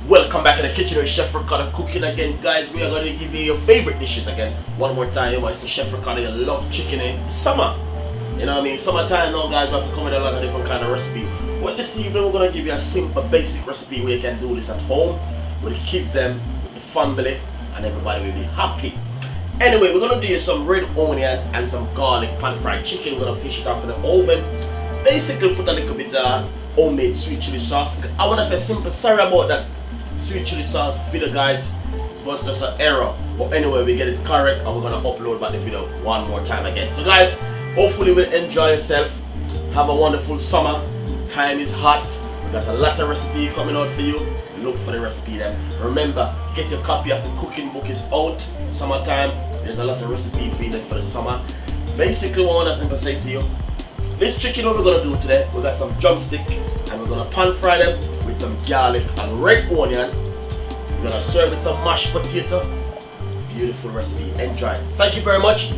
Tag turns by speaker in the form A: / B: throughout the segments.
A: Welcome back in the kitchen with Chef Ricardo cooking again, guys. We are going to give you your favorite dishes again. One more time, you might say Chef Ricardo, you love chicken in summer. You know what I mean? Summertime now, guys, we have to come with a lot of different kind of recipe. Well, this evening we're going to give you a simple, basic recipe where you can do this at home with the kids, with the family, and everybody will be happy. Anyway, we're going to do some red onion and some garlic pan-fried chicken. We're going to finish it off in the oven. Basically, put a little bit of homemade sweet chili sauce. I want to say simple, sorry about that sweet chili sauce video, guys. It was just an error, but anyway, we get it correct and we're gonna upload back the video one more time again. So guys, hopefully you will enjoy yourself. Have a wonderful summer. Time is hot. We got a lot of recipe coming out for you. Look for the recipe then. Remember, get your copy of the cooking book. Is out. Summertime, there's a lot of recipe for you for the summer. Basically, what I want to simply say to you, this chicken, what we're gonna do today, we got some drumstick and we're gonna pan fry them with some garlic and red onion. We're gonna serve with some mashed potato. Beautiful recipe. Enjoy. Thank you very much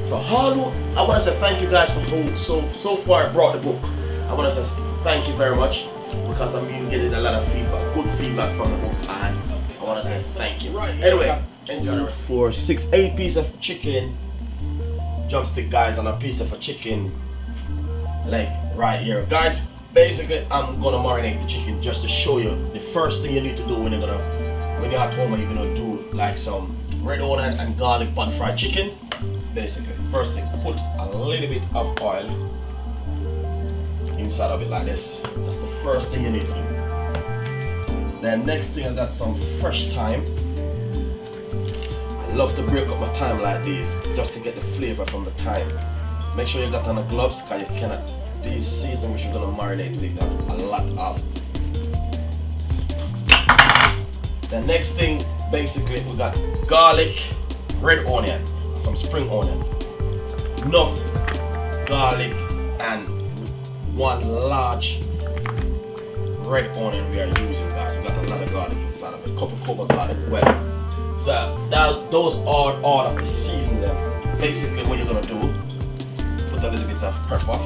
A: for all who, I want to say thank you guys for who so far brought the book. I want to say thank you very much because I've been getting a lot of feedback, good feedback from the book, and I want to say thank you. Right. Anyway, enjoy the recipe. For 8 pieces of chicken, drumstick, guys, and a piece of a chicken leg right here, guys. Basically, I'm gonna marinate the chicken just to show you the first thing you need to do when you're at home and you're gonna do like some red onion and garlic pan fried chicken. Basically, first thing, put a little bit of oil inside of it like this. That's the first thing you need to do. Then next thing, I got some fresh thyme. I love to break up my thyme like this just to get the flavor from the thyme. Make sure you got on the gloves because you cannot. This season which you're gonna marinate with, got a lot of. The next thing, basically, we got garlic, red onion, some spring onion, enough garlic, and one large red onion we are using, guys. We got a lot of garlic inside of it, couple cover garlic well. So those are all of the seasoning them. Basically, what you're gonna do, put a little bit of pepper.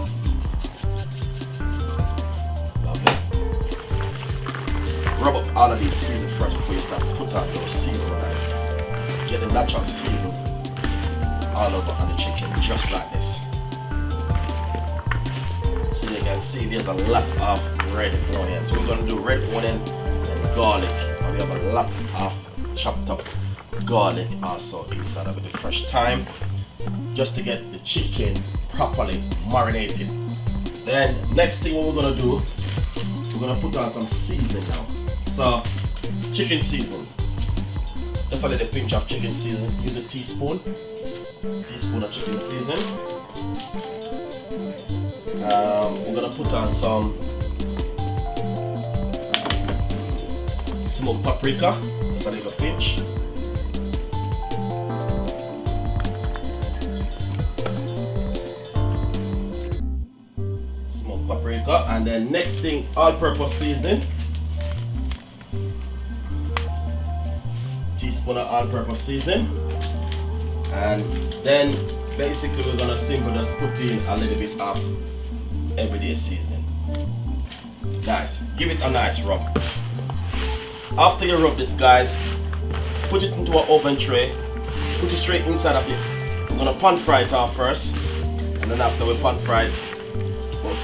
A: Rub up all of these seasons first before you start put out those seasons, right? Get the natural season all over on the chicken, just like this. So you can see there's a lot of red onion. So we're gonna do red onion and garlic, and we have a lot of chopped up garlic also inside of it, the fresh thyme, just to get the chicken properly marinated. Then next thing what we're gonna do, we're gonna put on some seasoning now. So, chicken seasoning. Just a little pinch of chicken seasoning. Use a teaspoon of chicken seasoning. We're gonna put on some smoked paprika. Just a little pinch. Smoked paprika, and then next thing, all-purpose seasoning. Teaspoon of all-purpose seasoning, and then basically we're gonna simply just put in a little bit of everyday seasoning. Guys, give it a nice rub. After you rub this, guys, put it into an oven tray, put it straight inside of it. We're gonna pan fry it off first, and then after we pan fry it,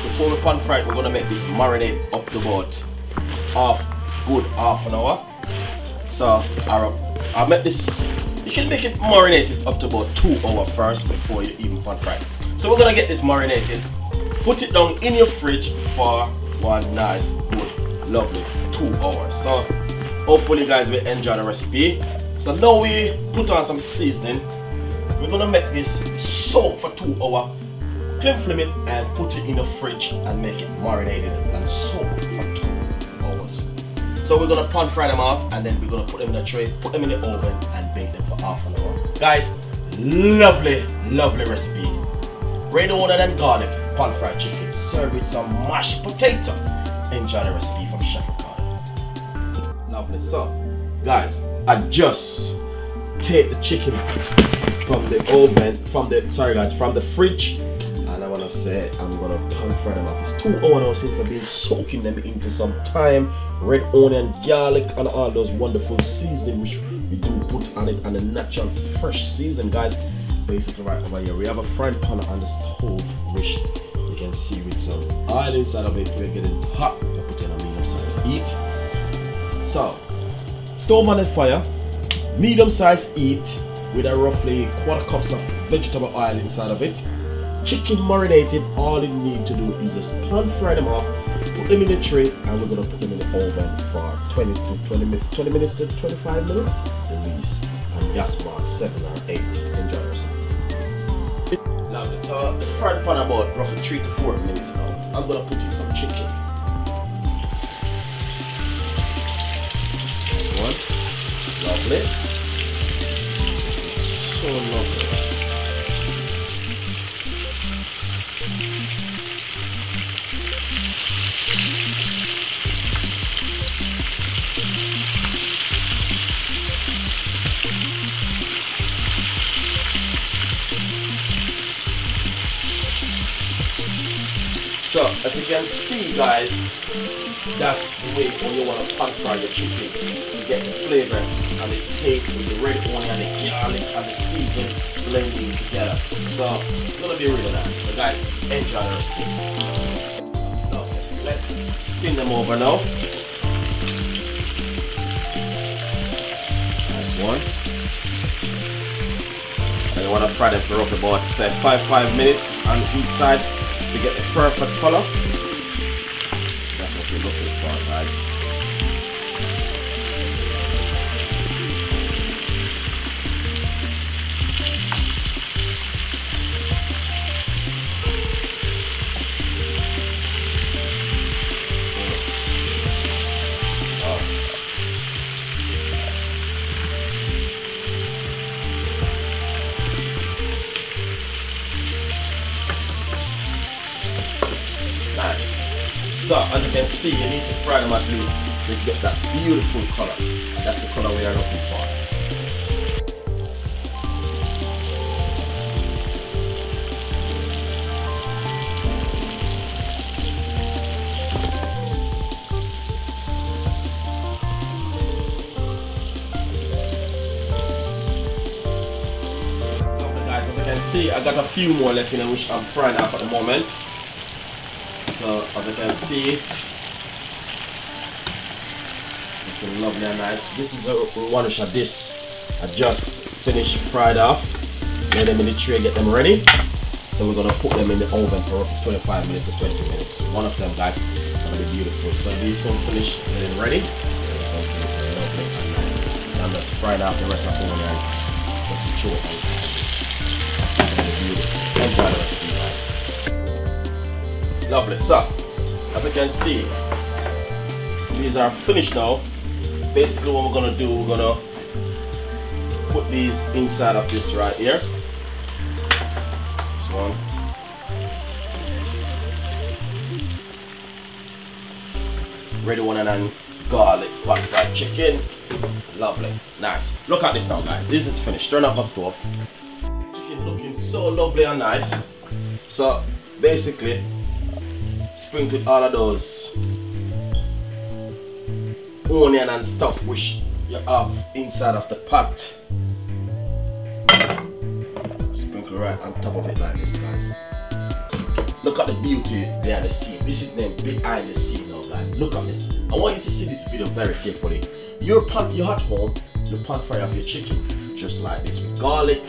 A: before we pan fry it, we're gonna make this marinate up to about half an hour. So I'll make this, you can make it marinated up to about 2 hours first before you even pan fry it. So we're gonna get this marinated, put it down in your fridge for one nice, good, lovely 2 hours. So hopefully you guys will enjoy the recipe. So now we put on some seasoning. We're gonna make this soak for 2 hours, clean flame it and put it in the fridge and make it marinated and soak for 2 hours. So we're gonna pan fry them off and then we're gonna put them in a tray, put them in the oven and bake them for half an hour. Guys, lovely, lovely recipe. Red onion and garlic pan fried chicken served with some mashed potato. Enjoy the recipe from Chef Ricardo. Lovely. So, guys, I just take the chicken from the oven, from the fridge, and I want gonna say I'm gonna pan fry them off. It's 2 hours now since I've been soaking them into some thyme, red onion, garlic, and all those wonderful seasoning which we do put on it, and a natural fresh season, guys. Basically, right over here we have a frying pan on the stove, which you can see with some oil inside of it. We're getting hot. I put in a medium size heat. So, stove on the fire, medium size heat with a roughly 1/4 cups of vegetable oil inside of it. Chicken marinated. All you need to do is just pan fry them off, put them in the tray, and we're gonna put them in the oven for 20 minutes to 25 minutes. Release and gas mark 7 or 8. Enjoy yourself. Lovely. So the fried pan about roughly 3 to 4 minutes now. I'm gonna put in some chicken. This one. Lovely. So lovely. So as you can see, guys, that's the way when you want to pan fry your chicken. You get the flavor and the taste with the red onion, the garlic, and the seasoning blending together. So it's gonna be really nice. So guys, enjoy the recipe. Okay, let's spin them over now. Nice one. And you want to fry them for roughly about say 5 minutes on each side to get the perfect color. That's what we're looking for, guys. Nice. So as you can see, you need to fry them at least to get that beautiful color. That's the color we are looking for. Okay guys, as you can see, I got a few more left in which I'm frying up at the moment. So as you can see, looking lovely and nice. This is a one-shot dish. I just finished fried off. Lay them in the tray, get them ready. So we're gonna put them in the oven for 25 minutes or 20 minutes. One of them, guys, is gonna be beautiful. So these some finished, get them ready. I'm just fried off the rest of the onion. Just to show it. Beautiful. Enjoy the recipe, guys. Lovely. So as you can see, these are finished now. Basically what we're gonna do, we're gonna put these inside of this right here. This one. Red onion and garlic pan fried chicken. Lovely. Nice. Look at this now, guys. This is finished. Turn off my stove. Chicken looking so lovely and nice. So basically sprinkled all of those onion and stuff which you have inside of the pot. Sprinkle right on top of it like this, guys. Look at the beauty behind the scene. This is named behind the scene now, guys. Look at this. I want you to see this video very carefully. You're at home, you pan fry off your chicken just like this with garlic,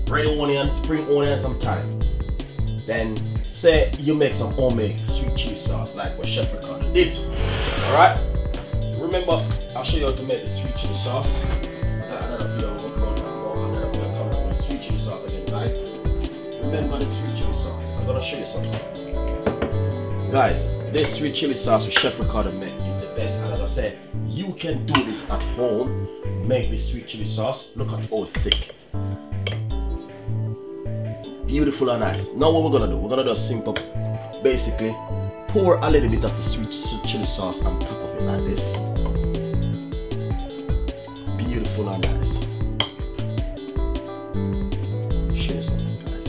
A: red onion, spring onion, some thyme. Then say you make some homemade sweet chili sauce like what Chef Ricardo did. Alright? Remember, I'll show you how to make the sweet chili sauce. Another video coming with sweet chili sauce again, guys. Remember the sweet chili sauce. I'm gonna show you something. Guys, this sweet chili sauce with Chef Ricardo made is the best, and as I said, you can do this at home. Make this sweet chili sauce. Look at how thick. Beautiful and nice. Now what we're gonna do, we're gonna do a simple, basically pour a little bit of the sweet chili sauce on top of it like this. Beautiful and nice. Show you something, guys.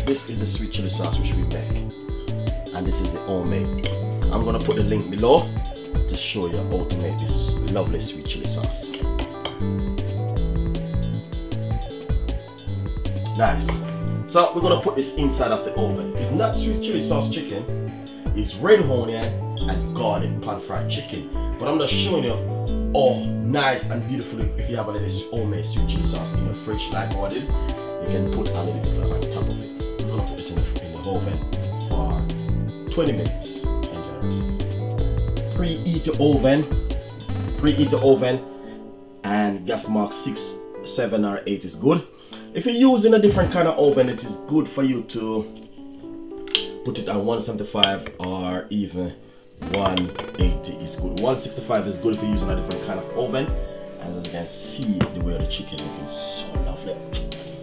A: this is the sweet chili sauce which we make, and this is the homemade. I'm gonna put the link below to show you how to make this lovely sweet chili sauce. Nice. So we're gonna put this inside of the oven. It's not sweet chili sauce chicken, it's red onion and garlic pan fried chicken. But I'm just showing you how nice and beautiful if you have a little homemade sweet chili sauce in your fridge like I did. You can put a little bit on top of it. We're gonna put this in the oven for 20 minutes. Enjoy the recipe. Preheat the oven, and gas mark 6, 7 or 8 is good. If you're using a different kind of oven, it is good for you to put it on 175 or even 180 is good. 165 is good if you're using a different kind of oven. As you can see, the way the chicken looking so lovely. I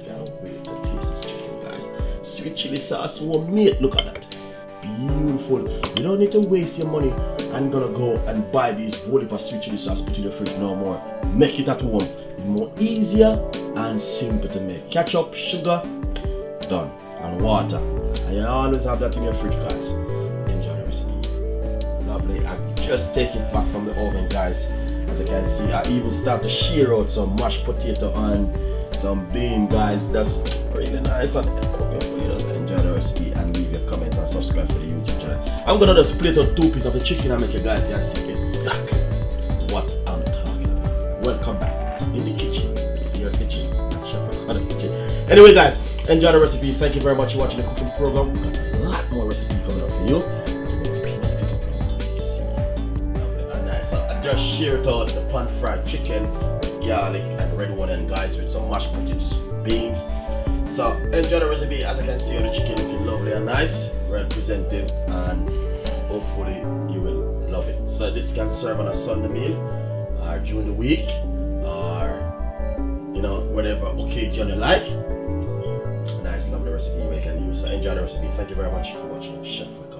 A: can't wait to taste this chicken, guys. Sweet chili sauce, mate, look at that. Beautiful. You don't need to waste your money and gonna go and buy these whole heap of sweet chili sauce, put in your fridge no more. Make it at home. It's more easier and simple to make. Ketchup, sugar, done, and water. And you always have that in your fridge, guys. Enjoy the recipe. Lovely. I just take it back from the oven, guys. As you can see, I even start to shear out some mashed potato and some bean, guys. That's really nice. And hopefully you just enjoy the recipe and leave your comments and subscribe to the YouTube channel. I'm gonna just split out 2 pieces of the chicken and make you guys see exactly what I'm talking about. Welcome back in the kitchen. It's your kitchen, not Chef Ricardo kitchen. Anyway, guys, enjoy the recipe. Thank you very much for watching the cooking program. We've got a lot more recipe coming up for you. Just sheared out the pan fried chicken with garlic and red onion, guys, with some mashed potatoes, beans. So enjoy the recipe. As I can see, the chicken looking lovely and nice, well presented, and hopefully you will love it. So this can serve on a Sunday meal or during the week, or whatever occasion you like. Nice, lovely recipe we can use. So enjoy the recipe. Thank you very much for watching Chef Ricardo.